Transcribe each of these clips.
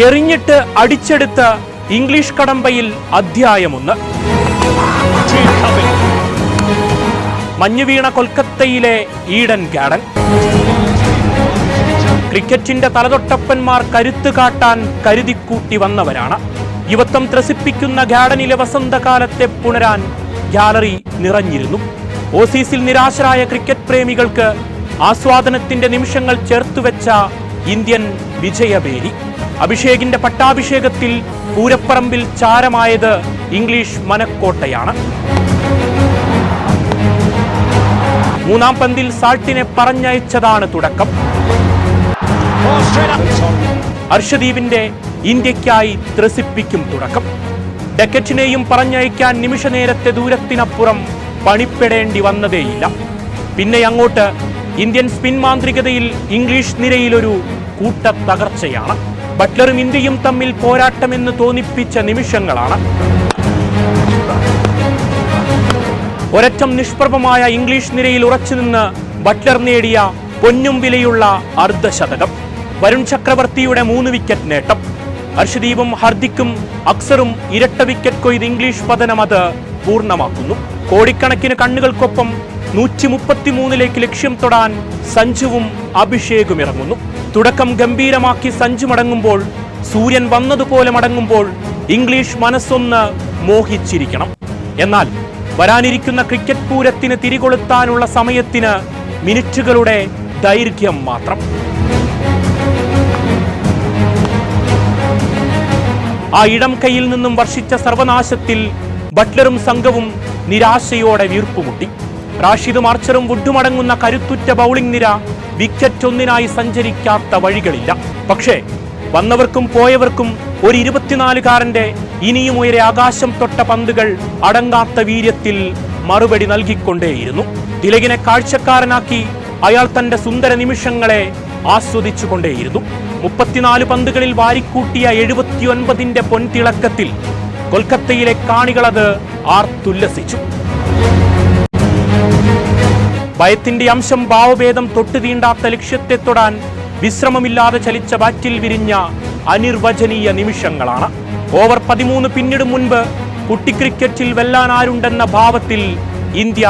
എറിഞ്ഞിട്ട് അടിച്ചെടുത്ത് English കടമ്പയിൽ അധ്യായം 1. മഞ്ഞുവീണ കൊൽക്കത്തയിലെ Eden garden. ക്രിക്കറ്റിന്റെ തലതൊട്ടപ്പന്മാർ കരുത്ത് കാട്ടാൻ കരുതിക്കൂട്ടി വന്നവരാണ്. യുവത്വം ത്രസിപ്പിക്കുന്ന ഗാർഡനിലെ വസന്തകാലത്തെ പുണരാൻ ഗാലറി നിറഞ്ഞിരുന്നു. ഓസീസിൽ നിരാശരായ ക്രിക്കറ്റ് പ്രേമികൾക്ക് ആസ്വാദനത്തിന്റെ നിമിഷങ്ങൾ ചേർത്തുവെച്ച ഇന്ത്യൻ വിജയബേരി. അഭിഷേകിന്റെ പട്ടാഭിഷേകത്തിൽ പൂരപ്പറമ്പിൽ ചാരമായത് ഇംഗ്ലീഷ് മനക്കോട്ടയാണ്. 3-ാം പന്തിൽ സാൾട്ടിനെ പറഞ്ഞയച്ചതാണ് തുടക്കം. ഹർഷദീപിന്റെ ഇന്ത്യക്കായി ത്രസിപ്പിക്കും തുടക്കം. ഡക്കറ്റിനെയും പറഞ്ഞയക്കാൻ നിമിഷനേരത്തെ ദൂരത്തിനപ്പുറം പണിപ്പെടേണ്ടി വന്നതേയില്ല. പിന്നെ അങ്ങോട്ട് ഇന്ത്യൻ സ്പിൻ മാന്ത്രികതയിൽ ഇംഗ്ലീഷ് നിരയിലൊരു കൂട്ട തകർച്ചയാണ്. ബട്ട്ലറും ഇന്ത്യയും തമ്മിൽ പോരാട്ടമെന്ന് തോന്നിപ്പിച്ച നിമിഷങ്ങളാണ്. ഒരറ്റം നിഷ്പ്രഭമായ ഇംഗ്ലീഷ് നിരയിൽ ഉറച്ചുനിന്ന് ബട്ട്ലർ നേടിയ പൊന്നും വിലയുള്ള അർദ്ധശതകം. വരുൺ ചക്രവർത്തിയുടെ 3 വിക്കറ്റ് നേട്ടം. ഹർഷദീപും ഹർദിക്കും അക്സറും ഇരട്ട വിക്കറ്റ് കൊയ്ത് ഇംഗ്ലീഷ് പതനം അത് പൂർണ്ണമാക്കുന്നു. കോടിക്കണക്കിന് കണ്ണുകൾക്കൊപ്പം 133 ലക്ഷ്യം തൊടാൻ സഞ്ജുവും അഭിഷേകും ഇറങ്ങുന്നു. തുടക്കം ഗംഭീരമാക്കി സഞ്ജു മടങ്ങുമ്പോൾ, സൂര്യൻ വന്നതുപോലെ മടങ്ങുമ്പോൾ ഇംഗ്ലീഷ് മനസ്സൊന്ന് മോഹിച്ചിരിക്കണം. എന്നാൽ വരാനിരിക്കുന്ന ക്രിക്കറ്റ് പൂരത്തിന് തിരികൊളുത്താനുള്ള സമയത്തിന് മിനിറ്റുകളുടെ ദൈർഘ്യം മാത്രം. ആ ഇടം കൈയിൽ നിന്നും വർഷിച്ച സർവനാശത്തിൽ ബട്ട്ലറും സംഘവും നിരാശയോടെ വീർപ്പുമുട്ടി. റാഷിദും ആർച്ചറും വുഡുമടങ്ങുന്ന കരുത്തുറ്റ ബൗളിംഗ് നിര വിക്കറ്റ് ഒന്നിനായി സഞ്ചരിക്കാത്ത വഴികളില്ല. പക്ഷേ വന്നവർക്കും പോയവർക്കും ഒരു 24-കാരന്റെ ഇനിയും ഉയരെ ആകാശം തൊട്ട പന്തുകൾ അടങ്ങാത്ത വീര്യത്തിൽ മറുപടി നൽകിക്കൊണ്ടേയിരുന്നു. തിലകിനെ കാഴ്ചക്കാരനാക്കി അയാൾ തന്റെ സുന്ദര നിമിഷങ്ങളെ ആസ്വദിച്ചുകൊണ്ടേയിരുന്നു. 34 പന്തുകളിൽ വാരിക്കൂട്ടിയ 79ന്റെ പൊൻതിളക്കത്തിൽ കൊൽക്കത്തയിലെ കാണികളത് ആർത്തുല്ലസിച്ചു. ഭയത്തിന്റെ അംശം ഭാവഭേദം തൊട്ടു തീണ്ടാത്ത ലക്ഷ്യത്തെ തൊടാൻ വിശ്രമമില്ലാതെ ചലിച്ച ബാറ്റിൽ വിരിഞ്ഞ അനിർവചനീയ നിമിഷങ്ങളാണ്. ഓവർ 13 പിന്നിടും മുൻപ് കുട്ടിക്രിക്കറ്റിൽ വെല്ലാൻ ആരുണ്ടെന്ന ഭാവത്തിൽ ഇന്ത്യ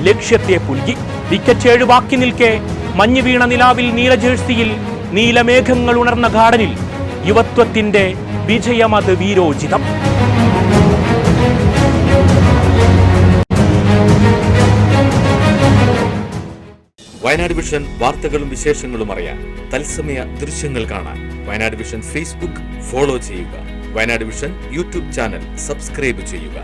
ലക്ഷ്യത്തെ പുൽകി. വിക്കറ്റ് 7 ബാക്കി നിൽക്കെ മഞ്ഞ് വീണ നിലാവിൽ നീല ജേഴ്സിയിൽ നീലമേഘങ്ങൾ ഉണർന്ന ഗാർഡനിൽ യുവത്വത്തിന്റെ വിജയമത് വീരോചിതം. വയനാട് വിഷൻ വാർത്തകളും വിശേഷങ്ങളും അറിയാൻ തത്സമയ ദൃശ്യങ്ങൾ കാണാൻ വയനാട് വിഷൻ ഫേസ്ബുക്ക് ഫോളോ ചെയ്യുക. Wayanad vision YouTube channel subscribe ചെയ്യുക.